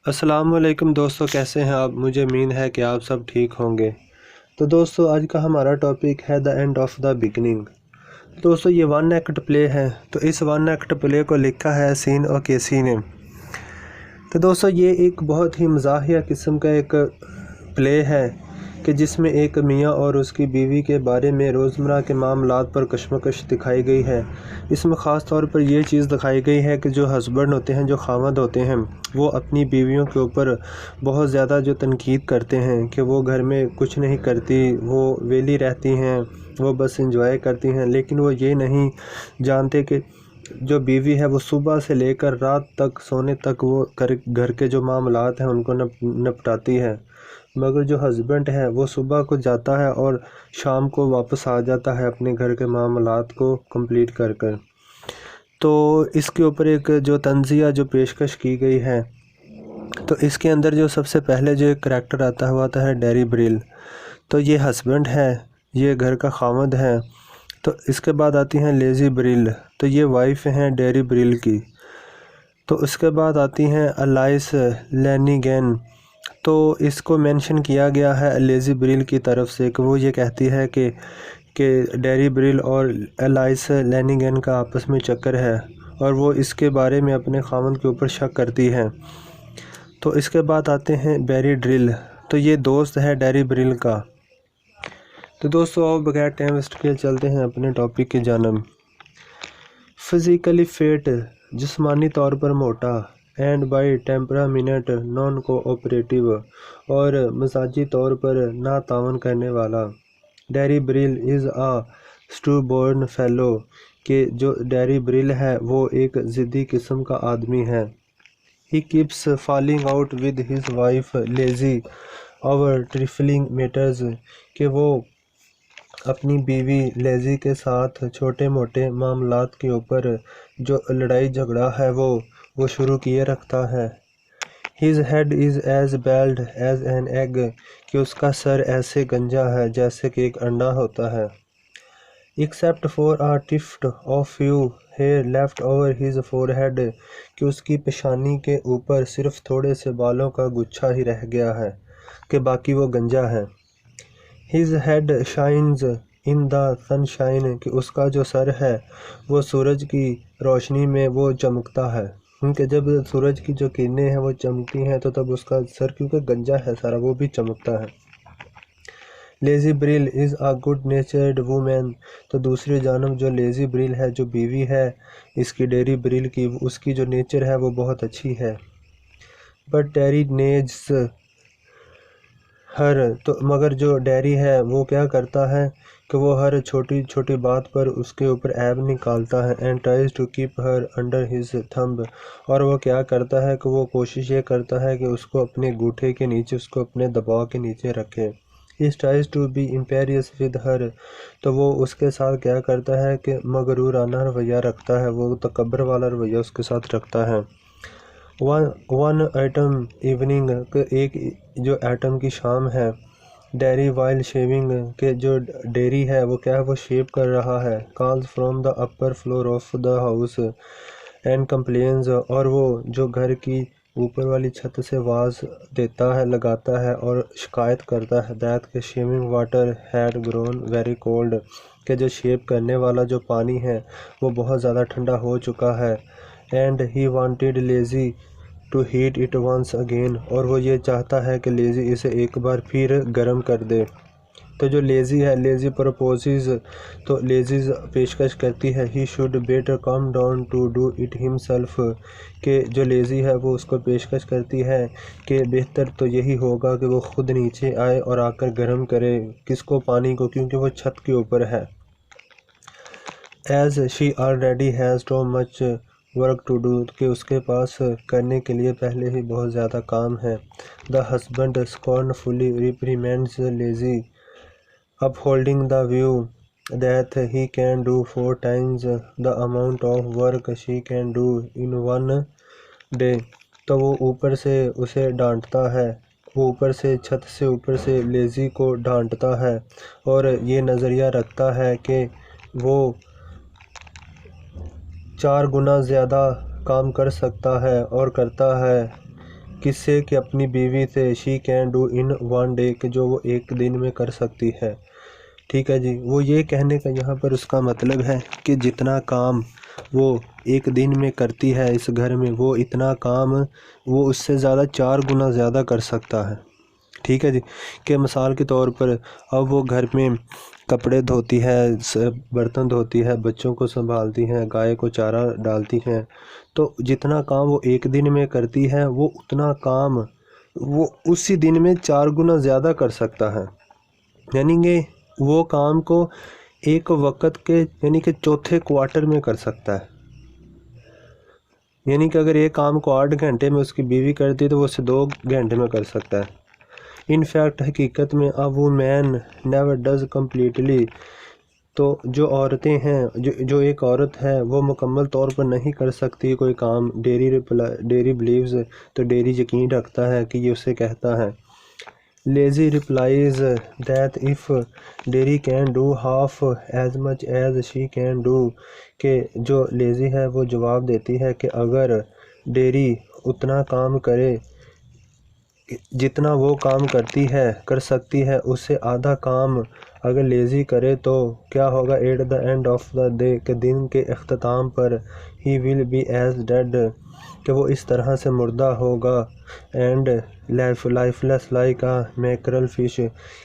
السلام علیکم دوستو، کیسے ہیں آپ؟ مجھے امید ہے کہ آپ سب ٹھیک ہوں گے۔ تو دوستو آج کا ہمارا ٹاپک ہے دا اینڈ آف دا بگننگ۔ دوستو یہ ون ایکٹ پلے ہے، تو اس ون ایکٹ پلے کو لکھا ہے سین او کیسی نے۔ تو دوستو یہ ایک بہت ہی مزاحیہ قسم کا ایک پلے ہے کہ جس میں ایک میاں اور اس کی بیوی کے بارے میں روزمرہ کے معاملات پر کشمکش دکھائی گئی ہے۔ اس میں خاص طور پر یہ چیز دکھائی گئی ہے کہ جو ہسبینڈ ہوتے ہیں، جو خاوند ہوتے ہیں، وہ اپنی بیویوں کے اوپر بہت زیادہ جو تنقید کرتے ہیں کہ وہ گھر میں کچھ نہیں کرتی، وہ ویلی رہتی ہیں، وہ بس انجوائے کرتی ہیں، لیکن وہ یہ نہیں جانتے کہ جو بیوی ہے وہ صبح سے لے کر رات تک سونے تک وہ گھر کے جو معاملات ہیں ان کو نپٹاتی ہے، مگر جو ہسبینڈ ہے وہ صبح کو جاتا ہے اور شام کو واپس آ جاتا ہے اپنے گھر کے معاملات کو کمپلیٹ کر کر۔ تو اس کے اوپر ایک جو تنزیہ جو پیشکش کی گئی ہے، تو اس کے اندر جو سب سے پہلے جو ایک کریکٹر آتا ہے ڈیری بریل۔ تو یہ ہسبینڈ ہے، یہ گھر کا خاوند ہے۔ تو اس کے بعد آتی ہیں لیزی بریل، تو یہ وائف ہیں ڈیری بریل کی۔ تو اس کے بعد آتی ہیں الائس لینیگن۔ تو اس کو مینشن کیا گیا ہے لیزی بریل کی طرف سے کہ وہ یہ کہتی ہے کہ ڈیری بریل اور الائس لینیگن کا آپس میں چکر ہے اور وہ اس کے بارے میں اپنے خاوند کے اوپر شک کرتی ہے۔ تو اس کے بعد آتے ہیں بیری ڈرل، تو یہ دوست ہے ڈیری بریل کا۔ تو دوستو آؤ بغیر ٹائم ویسٹ کیے چلتے ہیں اپنے ٹاپک کی جانب۔ فزیکلی فیٹ، جسمانی طور پر موٹا، and by temperament naan cooperative, اور مزاجی طور پر ناتعاون کرنے والا، dairy Braille is a stew born fellow, کہ جو ڈیری بریل ہے وہ ایک ضدی قسم کا آدمی ہے۔ He keeps falling out with his wife Lazy over trifling matters، کہ وہ اپنی بیوی لیزی کے ساتھ چھوٹے موٹے معاملات کے اوپر جو لڑائی جھگڑا ہے وہ شروع کیے رکھتا ہے۔ His head is as bald as an egg، کہ اس کا سر ایسے گنجا ہے جیسے کہ ایک انڈا ہوتا ہے۔ Except for a tuft of few hair left over his forehead، کہ اس کی پیشانی کے اوپر صرف تھوڑے سے بالوں کا گچھا ہی رہ گیا ہے کہ باقی وہ گنجا ہے۔ His head shines in the sunshine، کہ اس کا جو سر ہے وہ سورج کی روشنی میں وہ چمکتا ہے، کیونکہ جب سورج کی جو کرنیں ہیں وہ چمکتی ہیں تو تب اس کا سر کیونکہ گنجا ہے سارا وہ بھی چمکتا ہے۔ Lizzie Brill is a good natured woman, تو دوسری جانب جو لیزی بریل ہے، جو بیوی ہے اس کی ڈیری بریل کی، اس کی جو نیچر ہے وہ بہت اچھی ہے۔ بٹ ڈیری نیجز ہر، تو مگر جو ڈیری ہے وہ کیا کرتا ہے کہ وہ ہر چھوٹی چھوٹی بات پر اس کے اوپر عیب نکالتا ہے، and tries to keep her under his thumb, اور وہ کیا کرتا ہے کہ وہ کوشش یہ کرتا ہے کہ اس کو اپنے گوٹھے کے نیچے، اس کو اپنے دباؤ کے نیچے رکھے۔ He tries to be imperious with her، تو وہ اس کے ساتھ کیا کرتا ہے کہ مغرورانہ رویہ رکھتا ہے، وہ تکبر والا رویہ اس کے ساتھ رکھتا ہے۔ ون ایٹم ایوننگ، کہ ایک جو ایٹم کی شام ہے، ڈیری وائل شیونگ، کہ جو ڈیری ہے وہ کیا ہے وہ شیو کر رہا ہے، calls from the upper floor of the house and complains, اور وہ جو گھر کی اوپر والی چھت سے آواز دیتا ہے، لگاتا ہے اور شکایت کرتا ہے، دیٹ کہ shaving water had grown very cold, کہ جو شیو کرنے والا جو پانی ہے وہ بہت زیادہ ٹھنڈا ہو چکا ہے، and he wanted Lizzie to heat it once again, اور وہ یہ چاہتا ہے کہ لیزی اسے ایک بار پھر گرم کر دے۔ تو جو لیزی ہے، لیزی پروپوزز، تو لیزی پیشکش کرتی ہے، he should better come down to do it himself, کہ جو لیزی ہے وہ اس کو پیشکش کرتی ہے کہ بہتر تو یہی ہوگا کہ وہ خود نیچے آئے اور آ کر گرم کرے، کس کو؟ پانی کو، کیونکہ وہ چھت کے اوپر ہے۔ As she already has too much work to do, کہ اس کے پاس کرنے کے لیے پہلے ہی بہت زیادہ کام ہے۔ The husband scornfully reprimands lazy، upholding the view that he can do 4 times the amount of work she can do in one day، تو وہ اوپر سے اسے ڈانٹتا ہے، وہ اوپر سے چھت سے اوپر سے لیزی کو ڈانٹتا ہے اور یہ نظریہ رکھتا ہے کہ وہ 4 گنا زیادہ کام کر سکتا ہے اور کرتا ہے، کس سے کہ اپنی بیوی سے she can do in one day کہ جو وہ ایک دن میں کر سکتی ہے. ٹھیک ہے جی. وہ یہ کہنے کا یہاں پر اس کا مطلب ہے کہ جتنا کام وہ ایک دن میں کرتی ہے اس گھر میں وہ اتنا کام وہ اس سے زیادہ 4 گنا زیادہ کر سکتا ہے. ٹھیک ہے جی. کہ مثال کے طور پر اب وہ گھر میں کپڑے دھوتی ہے، برتن دھوتی ہے، بچوں کو سنبھالتی ہیں، گائے کو چارہ ڈالتی ہیں، تو جتنا کام وہ ایک دن میں کرتی ہے وہ اتنا کام وہ اسی دن میں 4 گنا زیادہ کر سکتا ہے. یعنی کہ وہ کام کو ایک وقت کے یعنی کہ چوتھے کوارٹر میں کر سکتا ہے. یعنی کہ اگر ایک کام کو 8 گھنٹے میں اس کی بیوی کرتی ہے تو وہ اسے 2 گھنٹے میں کر سکتا ہے. ان فیکٹ حقیقت میں اب وہ مین نیور ڈز کمپلیٹلی تو جو عورتیں ہیں جو ایک عورت ہے وہ مکمل طور پر نہیں کر سکتی کوئی کام. ڈیری بلیوز تو ڈیری یقین رکھتا ہے کہ یہ اسے کہتا ہے. Lazy replies that if dairy can do half as much as she can do کہ جو لیزی ہے وہ جواب دیتی ہے کہ اگر ڈیری اتنا کام کرے جتنا وہ کام کر سکتی ہے اس سے آدھا کام اگر لیزی کرے تو کیا ہوگا. At the end of the day کہ دن کے اختتام پر he will be as dead کہ وہ اس طرح سے مردہ ہوگا. And lifeless like a mackerel fish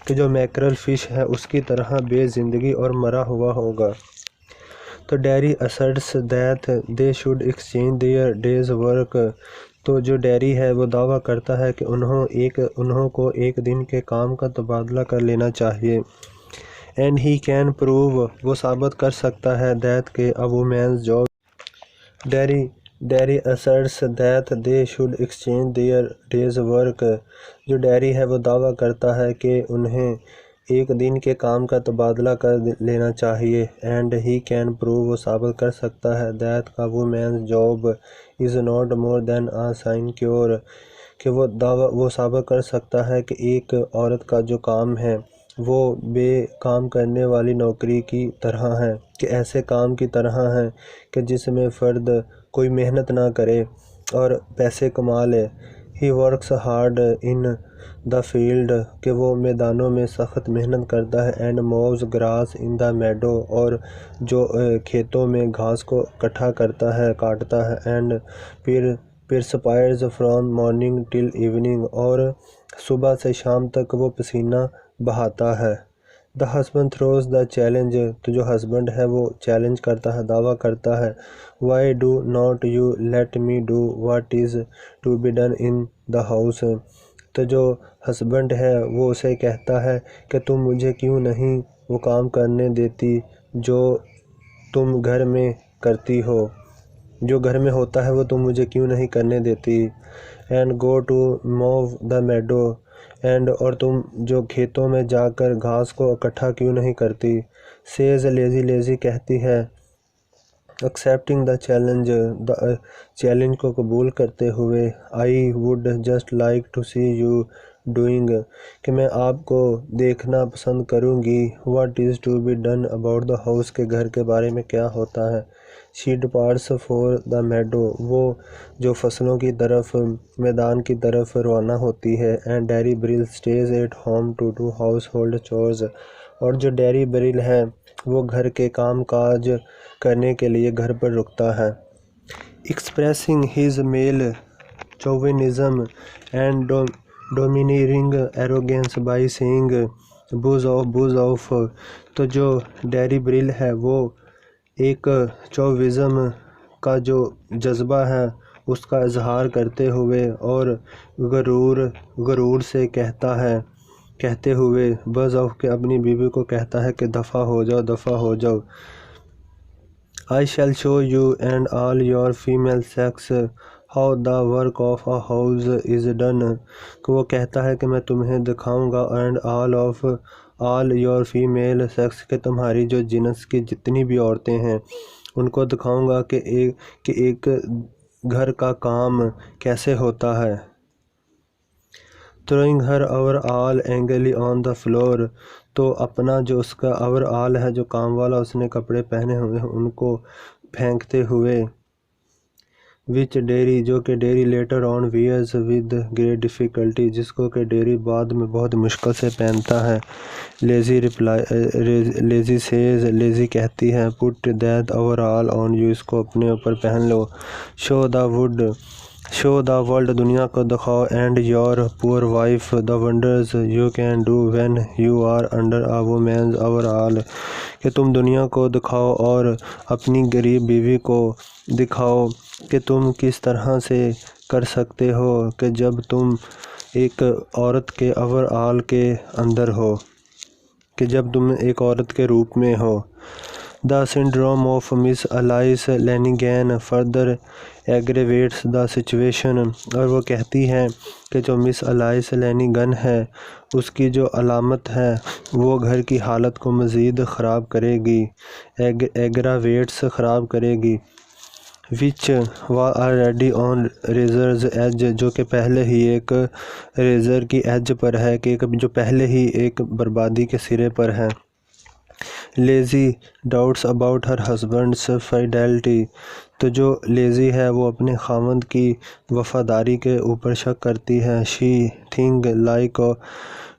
کہ جو میکرل فش ہے اس کی طرح بے زندگی اور مرا ہوا ہوگا. تو dairy asserts that they should exchange their day's work تو جو ڈیری ہے وہ دعویٰ کرتا ہے کہ انہوں کو ایک دن کے کام کا تبادلہ کر لینا چاہیے. اینڈ ہی کین پروو وہ ثابت کر سکتا ہے that کہ a woman's job dairy asserts that they should exchange their day's work جو ڈیری ہے وہ دعویٰ کرتا ہے کہ انہیں ایک دن کے کام کا تبادلہ کر لینا چاہیے. اینڈ ہی کین پروو وہ ثابت کر سکتا ہے that a woman's job is not more than a sinecure کہ وہ ثابت کر سکتا ہے کہ ایک عورت کا جو کام ہے وہ بے کام کرنے والی نوکری کی طرح ہے کہ ایسے کام کی طرح ہے کہ جس میں فرد کوئی محنت نہ کرے اور پیسے کما لے. He works hard in the field کہ وہ میدانوں میں سخت محنت کرتا ہے. And mows grass in the meadow اور جو کھیتوں میں گھاس کو اکٹھا کرتا ہے کاٹتا ہے. And perspires from morning till evening اور صبح سے شام تک وہ پسینہ بہاتا ہے. The husband throws the challenge تو جو ہسبینڈ ہے وہ چیلنج کرتا ہے دعویٰ کرتا ہے. Why do not you let me do what is to be done in the house تو جو ہسبینڈ ہے وہ اسے کہتا ہے کہ تم مجھے کیوں نہیں وہ کام کرنے دیتی جو تم گھر میں کرتی ہو، جو گھر میں ہوتا ہے وہ تم مجھے کیوں نہیں کرنے دیتی. And go to mow the meadow and اور تم جو کھیتوں میں جا کر گھاس کو اکٹھا کیوں نہیں کرتی. سیز لیزی کہتی ہے ایکسیپٹنگ دا چیلنج کو قبول کرتے ہوئے. I would just like to see you doing کہ میں آپ کو دیکھنا پسند کروں گی. What is to be done about the house کے گھر کے بارے میں کیا ہوتا ہے. شی ڈپارٹس فور دا میڈو وہ جو فصلوں کی طرف میدان کی طرف روانہ ہوتی ہے. And Derry Brill stays at home to do household chores اور جو ڈیری بریل ہے وہ گھر کے کام کاج کرنے کے لیے گھر پر رکتا ہے. Expressing his male chauvinism and domineering arrogance by saying bows off تو جو ڈیری بریل ہے وہ ایک چوونزم کا جو جذبہ ہے اس کا اظہار کرتے ہوئے اور غرور سے کہتے ہوئے بز آف کے اپنی بیوی کو کہتا ہے کہ دفع ہو جاؤ. I shall show you and all your female sex how the work of a house is done کہ وہ کہتا ہے کہ میں تمہیں دکھاؤں گا and all your female sex کہ تمہاری جو جنس کی جتنی بھی عورتیں ہیں ان کو دکھاؤں گا کہ ایک گھر کا کام کیسے ہوتا ہے. throwing her overall angrily on the floor تو اپنا جو اس کا overall ہے جو کام والا اس نے کپڑے پہنے ہوئے ہیں ان کو پھینکتے ہوئے. وچ ڈیری جو کہ Derry later on wears with great difficulty جس کو کہ ڈیری بعد میں بہت مشکل سے پہنتا ہے. لیزی سیز لیزی کہتی ہے put that over all on you اس کو اپنے اوپر پہن لو. شو دا ورلڈ دنیا کو دکھاؤ and your poor wife the wonders you can do when you are under a woman's over all کہ تم دنیا کو دکھاؤ اور اپنی غریب بیوی کو دکھاؤ کہ تم کس طرح سے کر سکتے ہو کہ جب تم ایک عورت کے اوور آل کے اندر ہو کہ جب تم ایک عورت کے روپ میں ہو. The syndrome of Miss Alice Lannigan further aggravates the situation اور وہ کہتی ہے کہ جو مس الائس لینیگن ہے اس کی جو علامت ہے وہ گھر کی حالت کو مزید خراب کرے گی. ایگراویٹس خراب کرے گی. وچ was already on razor's edge جو کہ پہلے ہی ایک ریزر کی ایج پر ہے کہ جو پہلے ہی ایک بربادی کے سرے پر ہے. Lazy doubts about her husbands fidelity تو جو لیزی ہے وہ اپنے خاوند کی وفاداری کے اوپر شک کرتی ہے. She think like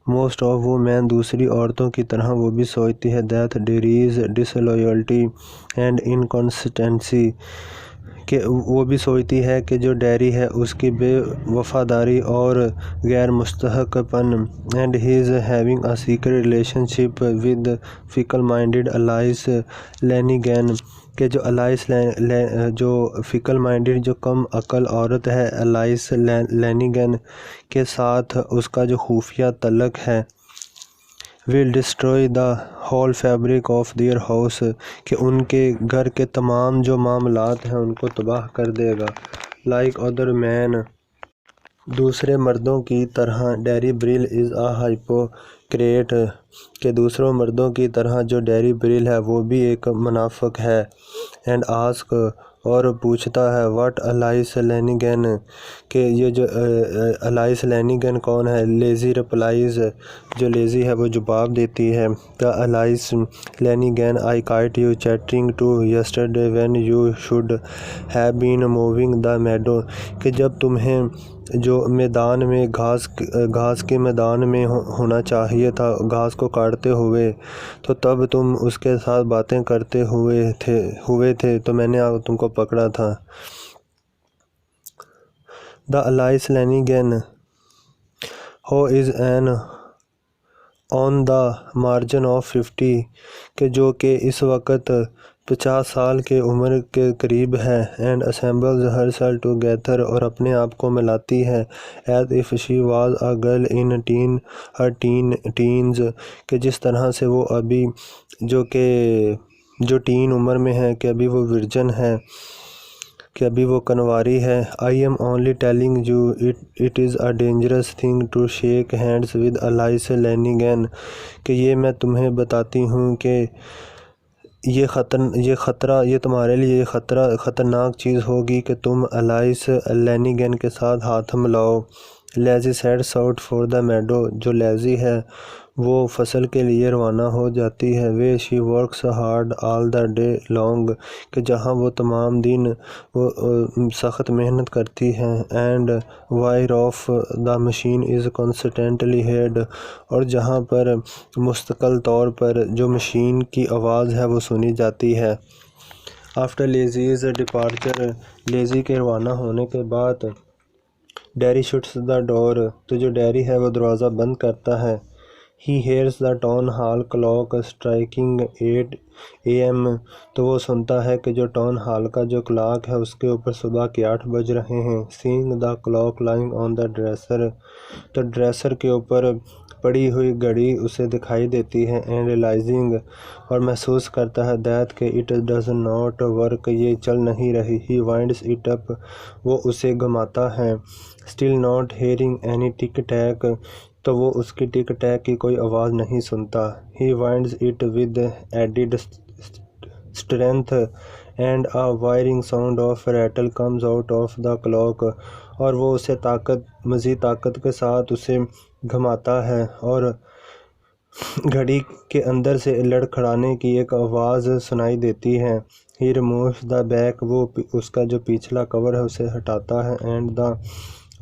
most of women دوسری عورتوں کی طرح وہ بھی سوچتی ہے that Darry's disloyalty and inconsistency کہ وہ بھی سوچتی ہے کہ جو ڈیری ہے اس کی بے وفاداری اور غیر مستحق پن and he is having a secret relationship with fickle minded Alice Lannigan کہ جو الائس جو فیکل مائنڈیڈ جو کم عقل عورت ہے الائس لینیگن کے ساتھ اس کا جو خفیہ تعلق ہے will destroy the whole fabric of their house کہ ان کے گھر کے تمام جو معاملات ہیں ان کو تباہ کر دے گا. like other men دوسرے مردوں کی طرح ڈیری بریل از اے ہائپوکریٹ کہ دوسروں مردوں کی طرح جو ڈیری بریل ہے وہ بھی ایک منافق ہے. اینڈ آسک اور پوچھتا ہے واٹ الائس لینیگن کہ یہ جو الائس لینیگن کون ہے. لیزی رپلائز جو لیزی ہے وہ جواب دیتی ہے the Alice Lannigan I caught you chattering to yesterday when you should have been mowing the meadow کہ جب تمہیں جو میدان میں گھاس کے میدان میں ہونا چاہیے تھا گھاس کو کاٹتے ہوئے تو تب تم اس کے ساتھ باتیں کرتے ہوئے تھے تو میں نے تم کو پکڑا تھا. The Alice Lannigan who is in on the margin of 50 کہ جو کہ اس وقت 50 سال کے عمر کے قریب ہے. And assembles her self together اور اپنے آپ کو ملاتی ہے as if she was a girl in her teens کہ جس طرح سے وہ ابھی جو ٹین عمر میں ہے کہ ابھی وہ ورجن ہے کہ ابھی وہ کنواری ہے. I am only telling you it is a dangerous thing to shake hands with Alice Lannigan کہ یہ میں تمہیں بتاتی ہوں کہ یہ خطرہ یہ تمہارے لیے خطرناک چیز ہوگی کہ تم الائس لینیگن کے ساتھ ہاتھ ملاؤ. Lizzie sets out for the meadow جو لیزی ہے وہ فصل کے لیے روانہ ہو جاتی ہے. Way she works hard all the day long کہ جہاں وہ تمام دن وہ سخت محنت کرتی ہے. And wire of the machine is constantly heard اور جہاں پر مستقل طور پر جو مشین کی آواز ہے وہ سنی جاتی ہے. آفٹر لیزیز ڈپارچر لیزی کے روانہ ہونے کے بعد ڈیری شٹس دا ڈور تو جو ڈیری ہے وہ دروازہ بند کرتا ہے. He hears the town hall clock striking 8 AM تو وہ سنتا ہے کہ جو ٹاؤن ہال کا جو کلاک ہے اس کے اوپر صبح کے 8 بج رہے ہیں. Seeing the clock lying on the dresser تو ڈریسر کے اوپر پڑی ہوئی گھڑی اسے دکھائی دیتی ہے. اینڈ ریلائزنگ اور محسوس کرتا ہے دیٹ کہ اٹ ڈز ناٹ ورک یہ چل نہیں رہی. ہی وائنڈس اٹ اپ وہ اسے گھماتا ہے. اسٹل ناٹ ہیئرنگ اینی ٹک ٹیک تو وہ اس کی ٹک ٹیک کی کوئی آواز نہیں سنتا. He winds it with added strength and a whirring sound of rattle comes out of the clock اور وہ اسے مزید طاقت کے ساتھ اسے گھماتا ہے اور گھڑی کے اندر سے لڑکھڑانے کی ایک آواز سنائی دیتی ہے. He removes the back, وہ اس کا جو پچھلا کور ہے اسے ہٹاتا ہے. And the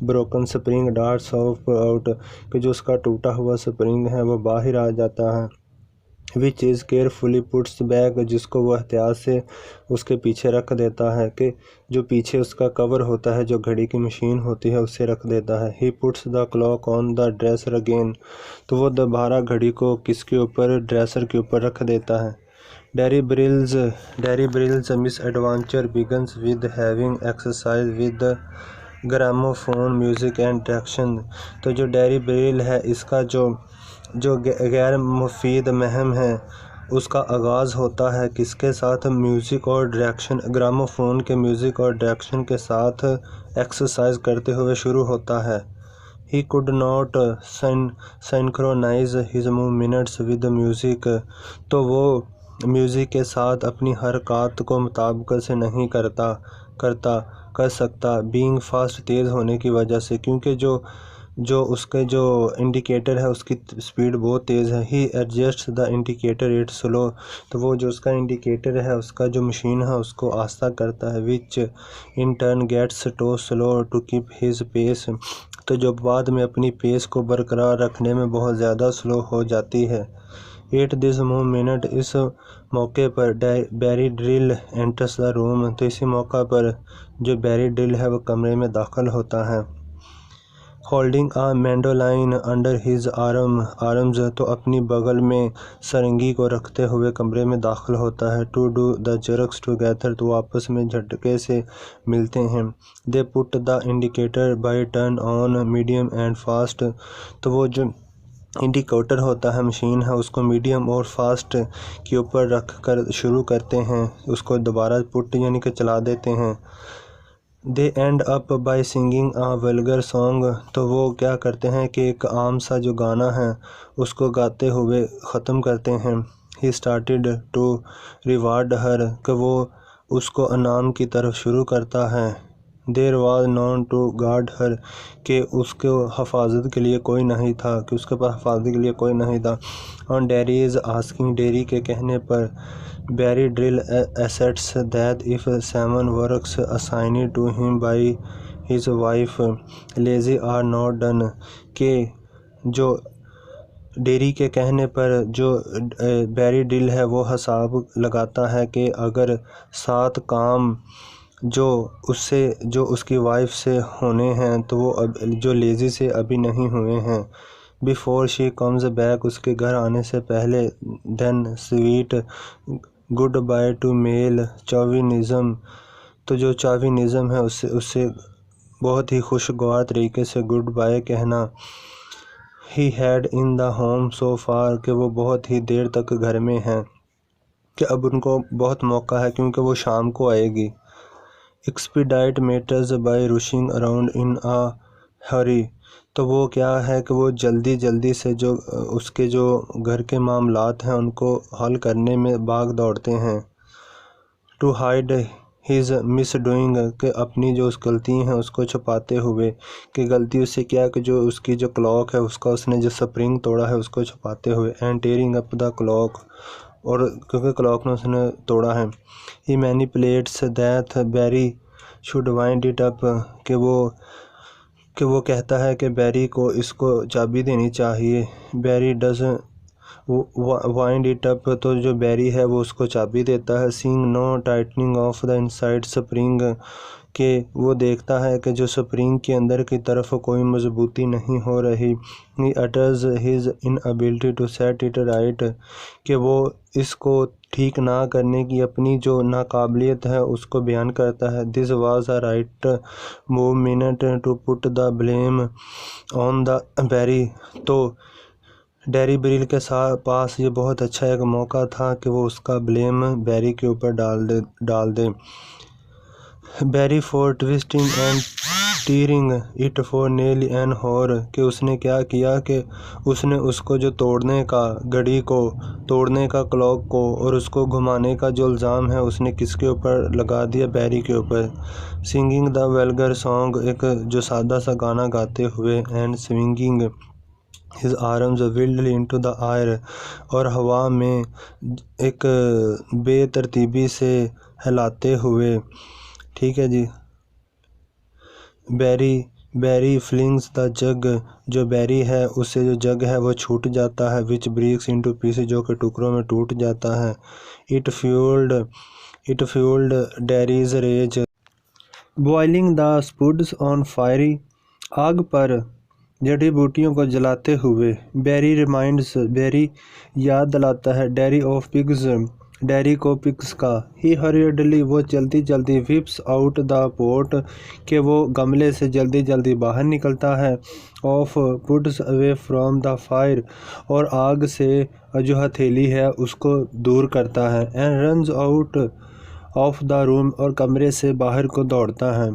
broken spring darts out, کہ جو اس کا ٹوٹا ہوا سپرنگ ہے وہ باہر آ جاتا ہے. which is carefully puts back, جس کو وہ احتیاط سے اس کے پیچھے رکھ دیتا ہے، کہ جو پیچھے اس کا کور ہوتا ہے جو گھڑی کی مشین ہوتی ہے اسے رکھ دیتا ہے. He puts the clock on the dresser again, تو وہ دوبارہ گھڑی کو کس کے اوپر، ڈریسر کے اوپر رکھ دیتا ہے. Derry Brill's misadventure begins with having exercise with the gramophone music and direction. تو جو ڈیری بریل ہے اس کا جو غیر مفید مہم ہے اس کا آغاز ہوتا ہے کس کے ساتھ، میوزک اور ڈائریکشن، گراموفون کے میوزک اور ڈائریکشن کے ساتھ ایکسرسائز کرتے ہوئے شروع ہوتا ہے. He could not synchronize his movements with the music, تو وہ میوزک کے ساتھ اپنی حرکات کو مطابقت سے نہیں کر سکتا، being fast، تیز ہونے کی وجہ سے، کیونکہ جو اس کے جو انڈیکیٹر ہے اس کی سپیڈ بہت تیز ہے. He adjusts the indicator it slow، تو وہ جو اس کا انڈیکیٹر ہے اس کا جو مشین ہے اس کو آہستہ کرتا ہے. which in turn gets too slow to keep his pace، تو جو بعد میں اپنی پیس کو برقرار رکھنے میں بہت زیادہ سلو ہو جاتی ہے. At this moment، اس موقع پر بیری ڈرل enters the room، تو اسی موقع پر جو بیری ڈرل ہے وہ کمرے میں داخل ہوتا ہے. Holding a mandolin under his arms، تو اپنی بغل میں سرنگی کو رکھتے ہوئے کمرے میں داخل ہوتا ہے. To do the jerks together، تو آپس میں جھٹکے سے ملتے ہیں. They put the indicator by turn on medium and fast، تو وہ جو انڈیکیٹر ہوتا ہے مشین ہے اس کو میڈیم اور فاسٹ کے اوپر رکھ کر شروع کرتے ہیں، اس کو دوبارہ پٹ یعنی کہ چلا دیتے ہیں. They end up by singing a vulgar song، تو وہ کیا کرتے ہیں کہ ایک عام سا جو گانا ہے اس کو گاتے ہوئے ختم کرتے ہیں. He started to reward her، کہ وہ اس کو انعام کی طرف شروع کرتا ہے. There was none to guard her، کہ اس کو حفاظت کے لیے کوئی نہیں تھا، کہ اس کے پاس حفاظت کے لیے کوئی نہیں تھا. On Derry's asking، ڈیری کے کہنے پر Berry Drill asserts that if seven works assigned to him by his wife lazy are not done، کہ جو ڈیری کے کہنے پر جو بیری ڈرل ہے وہ حساب لگاتا ہے کہ اگر 7 کام جو اس کی وائف سے ہونے ہیں تو وہ جو لیزی سے ابھی نہیں ہوئے ہیں. Before she comes back، اس کے گھر آنے سے پہلے. Then sweet goodbye to male chauvinism, تو جو چاوینزم ہے اس سے بہت ہی خوشگوار طریقے سے گڈ بائی کہنا. He had in the home so far، کہ وہ بہت ہی دیر تک گھر میں ہیں، کہ اب ان کو بہت موقع ہے کیونکہ وہ شام کو آئے گی. Expedite matters by rushing around in a hurry، تو وہ کیا ہے کہ وہ جلدی سے جو اس کے جو گھر کے معاملات ہیں ان کو حل کرنے میں بھاگ دوڑتے ہیں. To hide his misdoing، کہ اپنی جو اس غلطی ہیں اس کو چھپاتے ہوئے، کہ غلطی اس سے کیا کہ جو اس کی جو کلاک ہے اس کا اس نے جو سپرنگ توڑا ہے اس کو چھپاتے ہوئے. And tearing up the clock، اور کیونکہ کلاک نے اس نے توڑا ہے. He manipulates that Berry should wind it up، کہ وہ کہتا ہے کہ بیری کو اس کو چابی دینی چاہیے. Berry does wind it up، تو جو بیری ہے وہ اس کو چابی دیتا ہے. Seeing no tightening of the inside spring، کہ وہ دیکھتا ہے کہ جو سپرنگ کے اندر کی طرف کوئی مضبوطی نہیں ہو رہی. He utters his inability to set it right، کہ وہ اس کو ٹھیک نہ کرنے کی اپنی جو ناقابلیت ہے اس کو بیان کرتا ہے. This was a right moment to put the blame on the Berry، تو ڈیری بریل کے پاس یہ بہت اچھا ایک موقع تھا کہ وہ اس کا بلیم بیری کے اوپر ڈال دے. Berry for twisting and tearing it for nearly an hour، کہ اس نے کیا کیا کہ اس نے اس کو جو توڑنے کا، گھڑی کو توڑنے کا، کلاک کو، اور اس کو گھمانے کا جو الزام ہے اس نے کس کے اوپر لگا دیا، بیری کے اوپر. Singing the vulgar song، ایک جو سادہ سا گانا گاتے ہوئے. And swinging his arms wildly into the air, اور ہوا میں ایک بے ترتیبی سے ہلاتے ہوئے. ٹھیک ہے جی. بیری flings the jug, جو بیری ہے اس سے جو جگ ہے وہ چھوٹ جاتا ہے. which breaks into pieces, جو کہ ٹکڑوں میں ٹوٹ جاتا ہے. it fueled Derry's rage. boiling the spuds on fire, آگ پر جڑی بوٹیوں کو جلاتے ہوئے. بیری یاد دلاتا ہے ڈیری آف پگز، ڈیری کو پگز کا. ہی hurriedly، وہ جلدی جلدی. whips out the pot، کہ وہ گملے سے جلدی جلدی باہر نکلتا ہے. of puts away from the fire، اور آگ سے جو ہتھیلی ہے اس کو دور کرتا ہے. and runs out of the room، اور کمرے سے باہر کو دوڑتا ہے.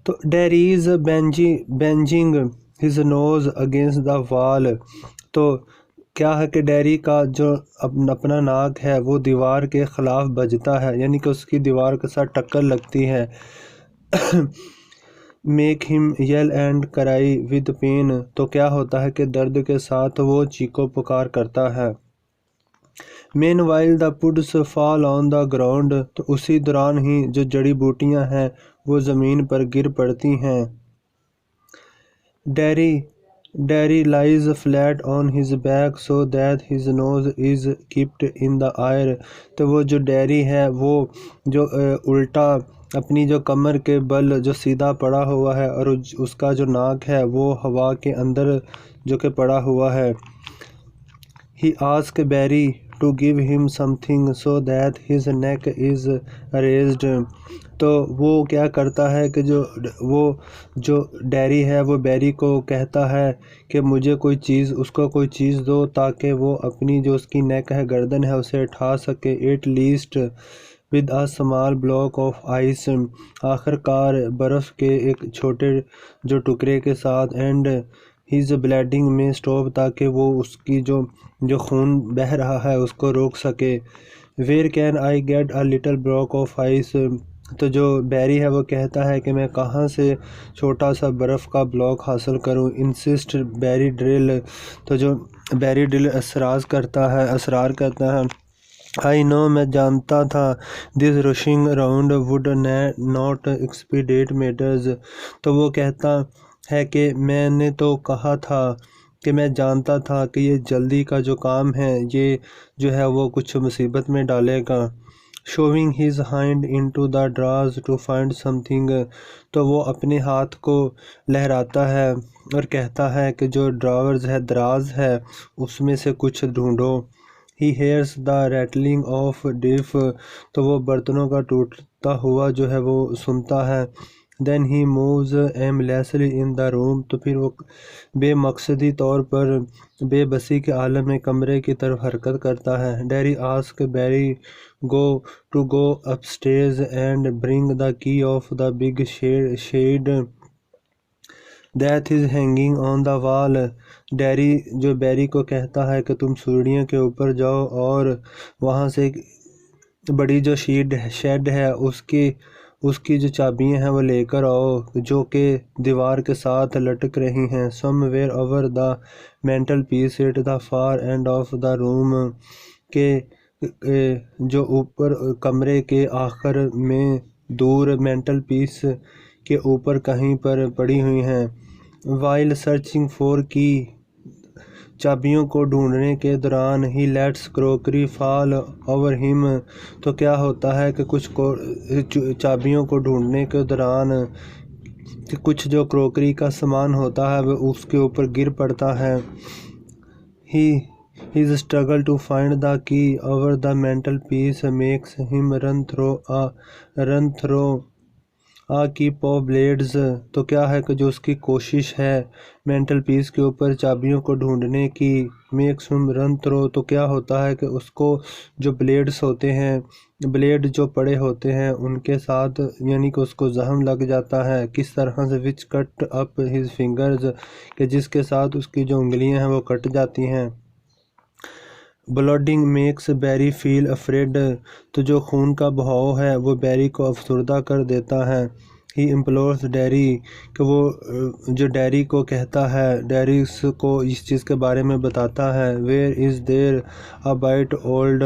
تو ڈیریز banging his nose against the wall، تو کیا ہے کہ ڈیری کا جو اپنا ناک ہے وہ دیوار کے خلاف بجتا ہے، یعنی کہ اس کی دیوار کے ساتھ ٹکر لگتی ہے. make him yell and cry with pain، تو کیا ہوتا ہے کہ درد کے ساتھ وہ چیخو پکار کرتا ہے. meanwhile the puds fall on the ground، تو اسی دوران ہی جو جڑی بوٹیاں ہیں وہ زمین پر گر پڑتی ہیں. Derry lies flat on his back so that his nose is kept in the air، تو وہ جو ڈیری ہے وہ جو الٹا اپنی جو کمر کے بل جو سیدھا پڑا ہوا ہے اور اس کا جو ناک ہے وہ ہوا کے اندر جو کہ پڑا ہوا ہے. He asked Barry to give him something so that his neck is raised، تو وہ کیا کرتا ہے کہ جو ڈیری ہے وہ بیری کو کہتا ہے کہ مجھے کوئی چیز، اس کو کوئی چیز دو تاکہ وہ اپنی جو اس کی نیک ہے، گردن ہے، اسے اٹھا سکے. at least with a small block of ice، آخر کار برف کے ایک چھوٹے جو ٹکڑے کے ساتھ. and his bleeding میں stop، تاکہ وہ اس کی جو خون بہہ رہا ہے اس کو روک سکے. where can I get a little block of ice، تو جو بیری ہے وہ کہتا ہے کہ میں کہاں سے چھوٹا سا برف کا بلاک حاصل کروں. insist بیری ڈرل، تو جو بیری ڈرل اصرار کرتا ہے I know، میں جانتا تھا. this rushing around would not expedite matters، تو وہ کہتا ہے کہ میں نے تو کہا تھا کہ میں جانتا تھا کہ یہ جلدی کا جو کام ہے یہ جو ہے وہ کچھ مصیبت میں ڈالے گا. showing his hand into the drawers to find something، تو وہ اپنے ہاتھ کو لہراتا ہے اور کہتا ہے کہ جو ڈراورز ہے، دراز ہے، اس میں سے کچھ ڈھونڈو. he hears the rattling of diff، تو وہ برتنوں کا ٹوٹتا ہوا جو ہے وہ سنتا ہے. then he moves aimlessly in the room، تو پھر وہ بے مقصدی طور پر بے بسی کے عالم میں کمرے کی طرف حرکت کرتا ہے. Derry asks Barry to go upstairs and bring the key of the big shade that is hanging on the wall، dairy جو بیری کو کہتا ہے کہ تم سیڑھیوں کے اوپر جاؤ اور وہاں سے ایک بڑی جو شیڈ ہے اس کی جو چابیاں ہیں وہ لے کر آؤ جو کہ دیوار کے ساتھ لٹک رہی ہیں. somewhere over the mantelpiece at the far end of the room، کہ جو اوپر کمرے کے آخر میں دور مینٹل پیس کے اوپر کہیں پر پڑی ہوئی ہیں. while searching for key، چابیوں کو ڈھونڈنے کے دوران he lets crockery fall over him، تو کیا ہوتا ہے کہ کچھ چابیوں کو ڈھونڈنے کے دوران کچھ جو کروکری کا سامان ہوتا ہے وہ اس کے اوپر گر پڑتا ہے. his struggle to find the key over the mantelpiece makes him run through a heap of blades، تو کیا ہے کہ جو اس کی کوشش ہے مینٹل پیس کے اوپر چابیوں کو ڈھونڈنے کی makes him run through، تو کیا ہوتا ہے کہ اس کو جو بلیڈز ہوتے ہیں، بلیڈ جو پڑے ہوتے ہیں ان کے ساتھ، یعنی کہ اس کو زخم لگ جاتا ہے. کس طرح سے which cut up his fingers، کہ جس کے ساتھ اس کی جو انگلیاں ہیں وہ کٹ جاتی ہیں. blooding makes Barry feel afraid، تو جو خون کا بہاؤ ہے وہ بیری کو افسردہ کر دیتا ہے. ہی امپلورس ڈیری کہ وہ جو ڈیری کو کہتا ہے، ڈیری کو اس چیز کے بارے میں بتاتا ہے، where is there a bit old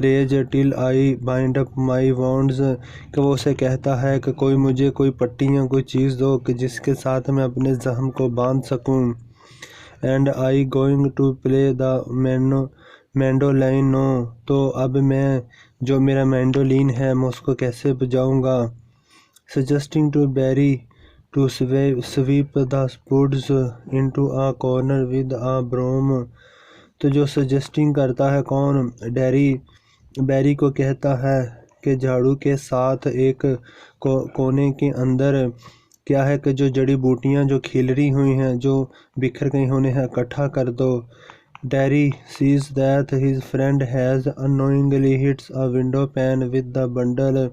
rag till I bind up my wounds کہ وہ اسے کہتا ہے کہ مجھے کوئی پٹی یا کوئی چیز دو کہ جس کے ساتھ میں اپنے زخم کو باندھ سکوں. And I going to play the mandolin now تو اب میں جو میرا مینڈولین ہے میں اس کو کیسے بجاؤں گا. suggesting to Barry to sweep the woods into a corner with a broom تو جو سجیسٹنگ کرتا ہے کون؟ بیری کو کہتا ہے کہ جھاڑو کے ساتھ ایک کونے کے اندر کیا ہے کہ جو جڑی بوٹیاں جو کھیلری ہوئی ہیں، جو بکھر گئی انہیں اکٹھا کر دو. Darry sees that his friend has unknowingly hits a window pane with the bundle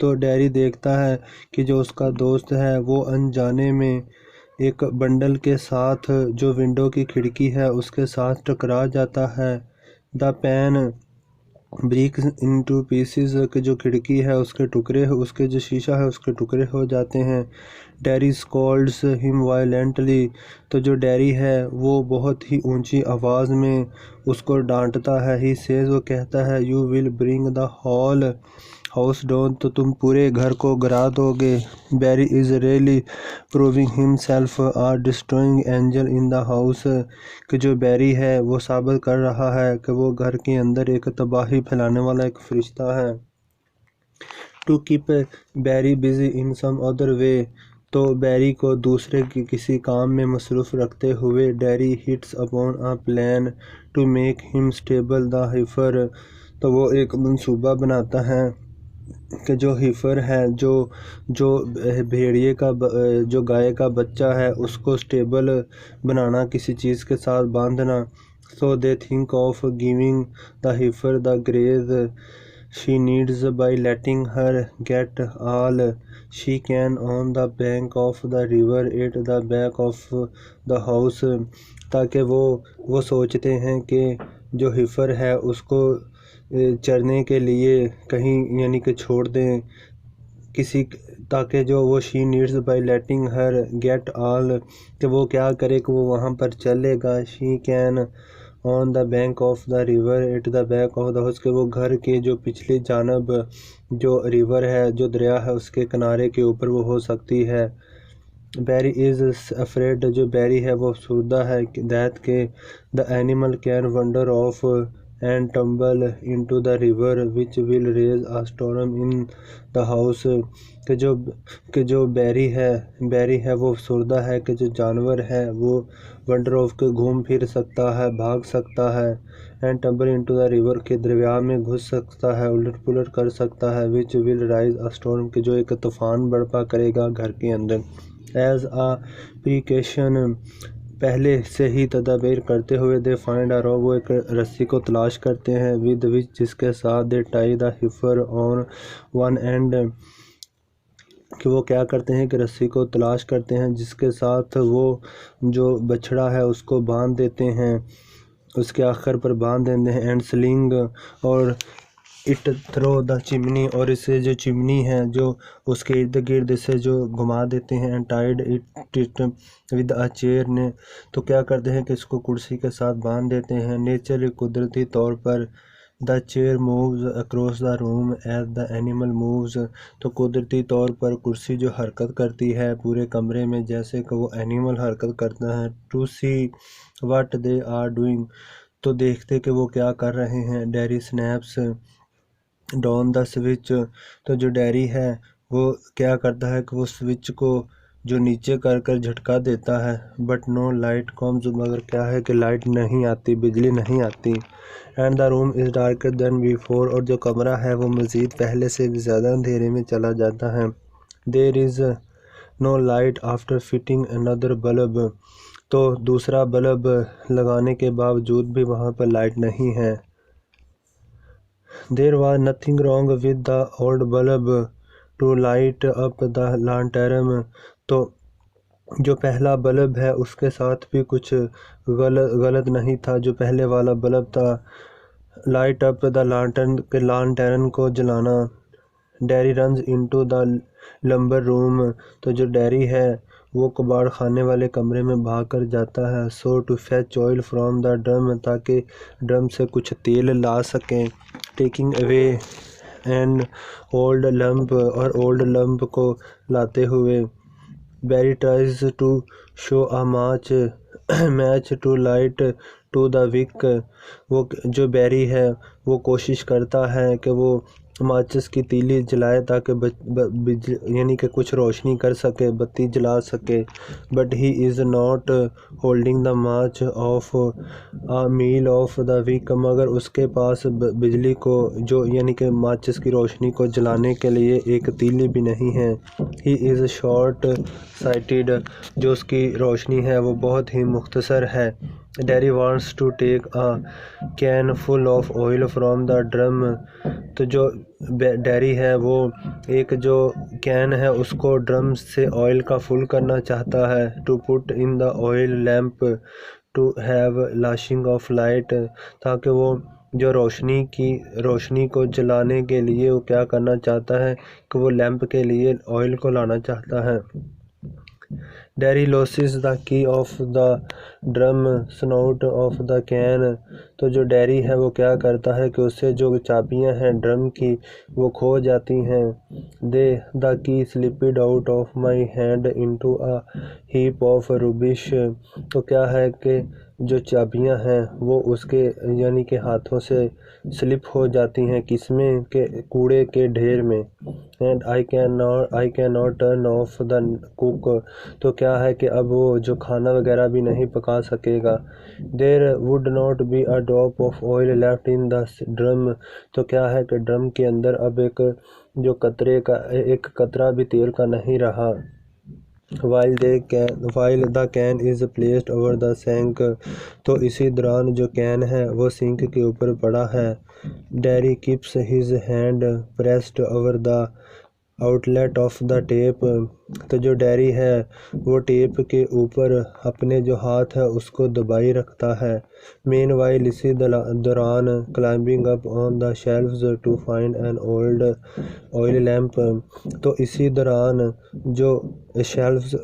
تو ڈیری دیکھتا ہے کہ جو اس کا دوست ہے وہ انجانے میں ایک بنڈل کے ساتھ جو ونڈو کی کھڑکی ہے اس کے ساتھ ٹکرا جاتا ہے. دا پین بریکس انٹو پیسز کہ جو کھڑکی ہے اس کے ٹکڑے، اس کے جو شیشہ ہے اس کے ٹکڑے ہو جاتے ہیں. ڈیری اسکولڈس ہم وائلنٹلی تو جو ڈیری ہے وہ بہت ہی اونچی آواز میں اس کو ڈانٹتا ہے. ہی سیز وہ کہتا ہے you will bring the whole house down تو تم پورے گھر کو گرا دو گے. Barry is really proving himself a destroying angel in the house کہ جو بیری ہے وہ ثابت کر رہا ہے کہ وہ گھر کے اندر ایک تباہی پھیلانے والا ایک فرشتہ ہے. ٹو کیپ بیری busy in some other way تو بیری کو دوسرے کی کسی کام میں مصروف رکھتے ہوئے Derry hits upon a plan to make him stable the heifer تو وہ ایک منصوبہ بناتا ہے کہ جو ہیفر ہے جو بھیڑیے کا جو گائے کا بچہ ہے اس کو اسٹیبل بنانا، کسی چیز کے ساتھ باندھنا. So they think of giving the heifer the graze she needs by letting her get all she can on the bank of the river at the back of the house تاکہ وہ سوچتے ہیں کہ جو ہیفر ہے اس کو چرنے کے لیے کہیں یعنی کہ چھوڑ دیں کسی تاکہ جو وہ she needs by letting her get all کہ وہ کیا کرے کہ وہ وہاں پر چلے گا. she can on the bank of the river at the back of the house کہ وہ گھر کے جو پچھلی جانب جو ریور ہے جو دریا ہے اس کے کنارے کے اوپر وہ ہو سکتی ہے. بیری از افریڈ جو بیری ہے وہ افسردہ ہے that کہ the animal can wander off and tumble into the river which will raise a storm in the house کہ جو بیری ہے وہ افسردہ ہے کہ جو جانور ہے وہ ونڈر آف کے گھوم پھر سکتا ہے، بھاگ سکتا ہے. اینڈ ٹمبل انٹو دا ریور کے دریا میں گھس سکتا ہے، الٹ پلٹ کر سکتا ہے. وچ ول رائز اے اسٹارم کہ جو ایک طوفان برپا کرے گا گھر کے اندر. ایز اے پریکاشن پہلے سے ہی تدابیر کرتے ہوئے دے فائنڈ اے روپ وہ ایک رسی کو تلاش کرتے ہیں ود وچ جس کے ساتھ they tie the heifer on one end کہ وہ کیا کرتے ہیں کہ رسی کو تلاش کرتے ہیں جس کے ساتھ وہ جو بچھڑا ہے اس کو باندھ دیتے ہیں، اس کے آخر پر باندھ دیتے ہیں. اینڈ سلنگ اور اٹ تھرو دا چمنی اور اسے جو چمنی ہے جو اس کے ارد گرد اسے جو گھما دیتے ہیں. And tied it with a chair نے تو کیا کرتے ہیں کہ اس کو کرسی کے ساتھ باندھ دیتے ہیں. نیچرلی قدرتی طور پر the chair moves across the room as the animal moves تو قدرتی طور پر کرسی جو حرکت کرتی ہے پورے کمرے میں جیسے کہ وہ اینیمل حرکت کرتا ہے. To see what they are doing تو دیکھتے کہ وہ کیا کر رہے ہیں. Derry snaps down the switch تو جو ڈیری ہے وہ کیا کرتا ہے کہ وہ سوئچ کو جو نیچے کر جھٹکا دیتا ہے. بٹ نو لائٹ کمز مگر کیا ہے کہ لائٹ نہیں آتی، بجلی نہیں آتی. And the room is darker than before اور جو کمرہ ہے وہ مزید پہلے سے بھی زیادہ اندھیرے میں چلا جاتا ہے. دیر از نو لائٹ آفٹر فٹنگ اندر بلب تو دوسرا بلب لگانے کے باوجود بھی وہاں پر لائٹ نہیں ہے. There was nothing wrong with the old bulb to light up the lantern تو جو پہلا بلب ہے اس کے ساتھ بھی کچھ غلط نہیں تھا جو پہلے والا بلب تھا. لائٹ اپ دا لانٹرن کے لانٹرن کو جلانا. Darry runs into the lumber room, تو جو ڈیری ہے وہ کباڑ خانے والے کمرے میں بھاگ کر جاتا ہے. So to fetch oil from the drum, تاکہ ڈرم سے کچھ تیل لا سکیں. Taking away an old lamp, اور اولڈ لمپ کو لاتے ہوئے. Barry tries to show a match to light to the wick, وہ جو بیری ہے وہ کوشش کرتا ہے کہ وہ ماچس کی تیلی جلائے تاکہ یعنی کہ کچھ روشنی کر سکے، بتی جلا سکے. But he is not holding the match of a mile of the wick, مگر اس کے پاس بجلی کو جو یعنی کہ ماچس کی روشنی کو جلانے کے لیے ایک تیلی بھی نہیں ہے. ہی از شارٹ سائٹڈ، جو اس کی روشنی ہے وہ بہت ہی مختصر ہے. Derry wants to take a can full of oil from the drum, تو جو ڈیری ہے وہ ایک جو کین ہے اس کو ڈرم سے آئل کا فل کرنا چاہتا ہے. To put in the oil lamp to have lashing of light, تاکہ وہ جو روشنی کو جلانے کے لیے وہ کیا کرنا چاہتا ہے کہ وہ لیمپ کے لیے آئل کو لانا چاہتا ہے. Dairy loses the key of the drum snout of the can, تو جو ڈیری ہے وہ کیا کرتا ہے کہ اس سے جو چابیاں ہیں ڈرم کی وہ کھو جاتی ہیں. The key slipped out of my hand into a heap of rubbish, تو کیا ہے کہ جو چابیاں ہیں وہ اس کے یعنی کہ ہاتھوں سے سلپ ہو جاتی ہیں، کس میں کہ کوڑے کے ڈھیر میں. And I can not turn off the cock, تو کیا ہے کہ اب وہ جو کھانا وغیرہ بھی نہیں پکا سکے گا. There would not be a drop of oil left in the drum, تو کیا ہے کہ ڈرم کے اندر اب ایک قطرہ بھی تیل کا نہیں رہا. while the can is placed over the sink، تو اسی دوران جو کین ہے وہ سنک کے اوپر پڑا ہے. Dairy keeps his hand pressed over the outlet of the tape، تو جو ڈیری ہے وہ ٹیپ کے اوپر اپنے جو ہاتھ ہے اس کو دبائی رکھتا ہے. meanwhile اسی دوران climbing up on the shelves to find an old oil lamp، تو اسی دوران جو شیلفز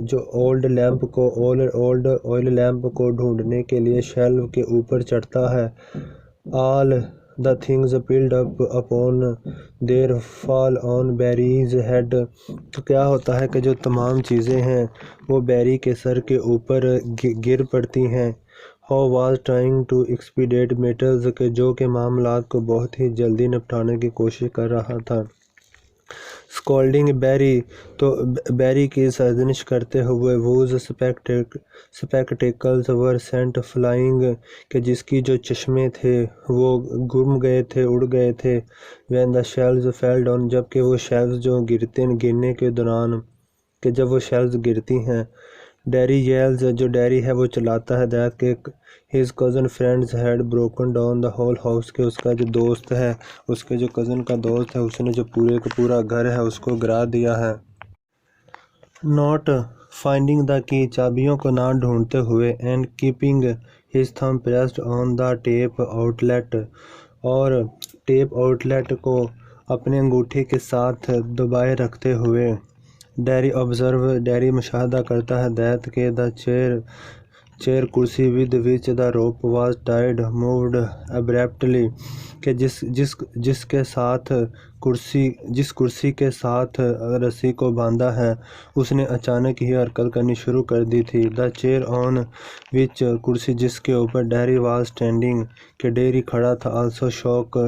جو اولڈ آئل لیمپ کو ڈھونڈنے کے لیے شیلف کے اوپر چڑھتا ہے. all the things piled up upon their fall on Barry's head، تو کیا ہوتا ہے کہ جو تمام چیزیں ہیں وہ بیری کے سر کے اوپر گر پڑتی ہیں. How was trying to expedite matters، کہ جو کہ معاملات کو بہت ہی جلدی نپٹانے کی کوشش کر رہا تھا. اسکولڈنگ بیری، تو بیری کی سرزنش کرتے ہوئے. whose spectacles were sent flying، کہ جس کی جو چشمے تھے وہ گم گئے تھے، اڑ گئے تھے. when the shells fell down، جب کہ وہ شیلز جو گرنے کے دوران کہ جب وہ شیلز گرتی ہیں. ڈیری ییلز، جو ڈیری ہے وہ چلاتا ہے. that کہ his cousin friends had broken down the whole house، کہ اس کا جو دوست ہے اس کے جو کزن کا دوست ہے اس نے جو پورے کا پورا گھر ہے اس کو گرا دیا ہے. not finding the key، چابیوں کو نہ ڈھونڈتے ہوئے. and keeping his thumb pressed on the tape outlet، اور ٹیپ آؤٹ لیٹ کو اپنے انگوٹھے کے ساتھ دبائے رکھتے ہوئے. ڈیری مشاہدہ کرتا ہے. that کہ the chair کرسی with which the rope was tied moved abruptly، کہ جس کرسی کے ساتھ رسی کو باندھا ہے اس نے اچانک ہی حرکت کرنی شروع کر دی تھی. the chair on which، کرسی جس کے اوپر ڈیری was standing، کہ ڈیری کھڑا تھا. also shook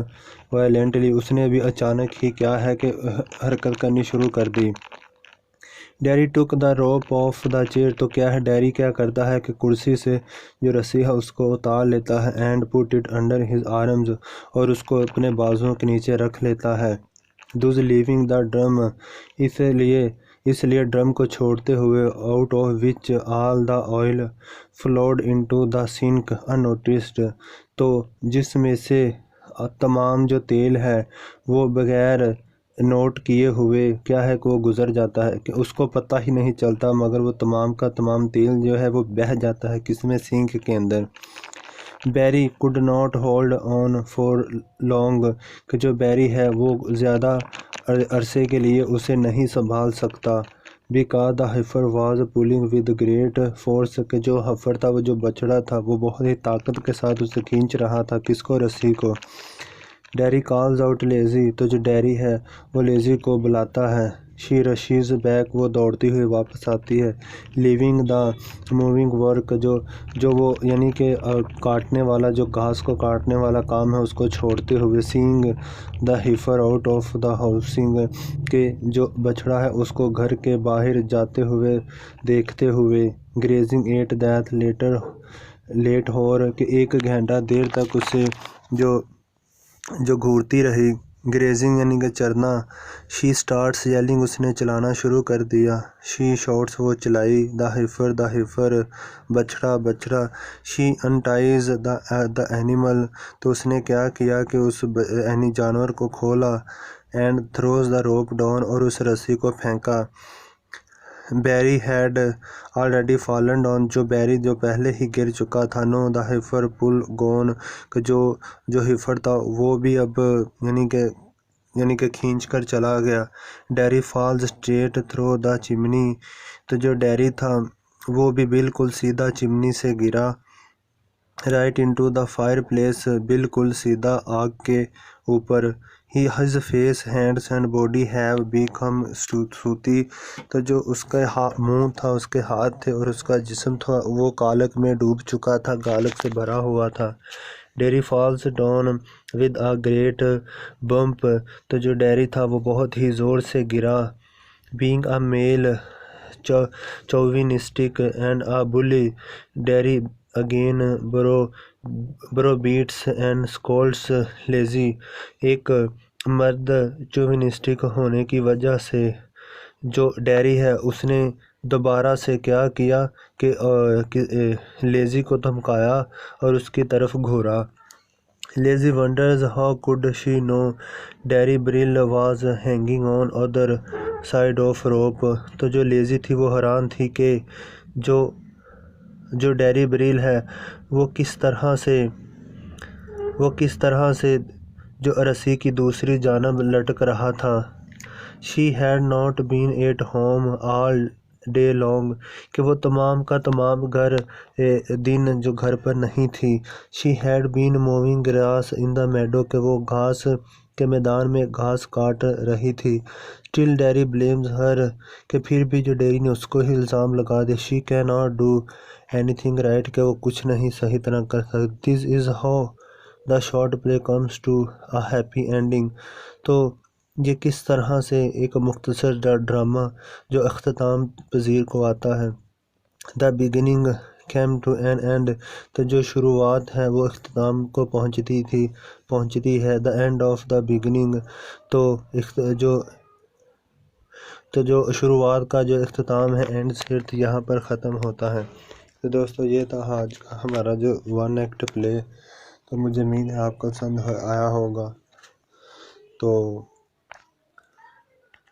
violently، اس نے بھی اچانک ہی کیا ہے کہ حرکت کرنی شروع کر دی. ڈیری ٹک دا روپ آف دا چیئر، تو کیا ہے ڈیری کیا کرتا ہے کہ کرسی سے جو رسی ہے اس کو اتار لیتا ہے. And put it under his arms, اور اس کو اپنے بازوؤں کے نیچے رکھ لیتا ہے. thus leaving دا ڈرم، اس لیے ڈرم کو چھوڑتے ہوئے. Out of which all the oil flowed into the sink unnoticed، تو جس میں سے تمام جو تیل ہے وہ بغیر نوٹ کیے ہوئے کیا ہے کہ وہ گزر جاتا ہے، کہ اس کو پتہ ہی نہیں چلتا مگر وہ تمام کا تمام تیل جو ہے وہ بہہ جاتا ہے کس میں، سینک کے اندر. بیری could not hold on for long، کہ جو بیری ہے وہ زیادہ عرصے کے لیے اسے نہیں سنبھال سکتا۔ because the heifer was pulling with great force کہ جو heifer تھا، وہ جو بچڑا تھا، وہ بہت ہی طاقت کے ساتھ اسے کھینچ رہا تھا۔ کس کو؟ رسی کو۔ ڈیری calls out لیزی، تو جو ڈیری ہے وہ لیزی کو بلاتا ہے۔ she rushes back، وہ دوڑتی ہوئی واپس آتی ہے۔ leaving the moving work، جو وہ یعنی کہ کاٹنے والا، جو گھاس کو کاٹنے والا کام ہے اس کو چھوڑتے ہوئے۔ seeing the heifer out of the housing، کہ جو بچڑا ہے اس کو گھر کے باہر جاتے ہوئے دیکھتے ہوئے۔ grazing at that late hour، کہ ایک گھنٹہ دیر تک اسے جو گھورتی رہی۔ grazing یعنی کہ چرنا۔ she starts yelling، اس نے چلانا شروع کر دیا۔ she shouts، وہ چلائی۔ the heifer، بچڑا۔ she unties the animal، تو اس نے کیا کیا کہ اس جانور کو کھولا۔ and throws the rope down، اور اس رسی کو پھینکا۔ Barry had already fallen down، جو پہلے ہی گر چکا تھا۔ no the heifer pull gone، کہ جو heifer تھا وہ بھی اب یعنی کہ کھینچ کر چلا گیا۔ Derry falls straight through the chimney، تو جو ڈیری تھا وہ بھی بالکل سیدھا چمنی سے گرا۔ right into the fireplace، بالکل سیدھا آگ کے اوپر۔ his face, hands and body have become sooty، تو جو اس کا منہ تھا، اس کے ہاتھ تھے اور اس کا جسم تھا وہ کالک میں ڈوب چکا تھا، کالک سے بھرا ہوا تھا۔ Dairy falls down with a great bump، تو جو ڈیری تھا وہ بہت ہی زور سے گرا۔ being a male chauvinistic and a bully، dairy again browbeats and scolds lazy، ایک مرد چوونسٹک ہونے کی وجہ سے جو ڈیری ہے اس نے دوبارہ سے کیا کیا کہ لیزی کو دھمکایا اور اس کی طرف گھورا۔ Lizzie wonders how could she know ڈیری بریل was hanging on other side of rope، تو جو لیزی تھی وہ حیران تھی کہ جو ڈیری بریل ہے وہ کس طرح سے جو رسی کی دوسری جانب لٹک رہا تھا۔ she had not been at home all day long، کہ وہ تمام کا تمام دن جو گھر پر نہیں تھی۔ she had been mowing grass in the meadow، کہ وہ گھاس کے میدان میں گھاس کاٹ رہی تھی۔ still Derry blames her، کہ پھر بھی جو ڈیری نے اس کو ہی الزام لگا دیا۔ she cannot do anything right، کہ وہ کچھ نہیں صحیح طرح کر سکتی۔ this is how the short play comes to a happy ending، تو یہ کس طرح سے ایک مختصر ڈرامہ جو اختتام پذیر کو آتا ہے۔ the beginning came to an end، تو جو شروعات ہے وہ اختتام کو پہنچتی ہے۔ the end of the beginning، تو جو شروعات کا جو اختتام ہے اینڈ صرف یہاں پر ختم ہوتا ہے۔ تو دوستو یہ تھا آج کا ہمارا جو ون ایکٹ پلے، تو مجھے امید ہے آپ کو پسند آیا ہوگا۔ تو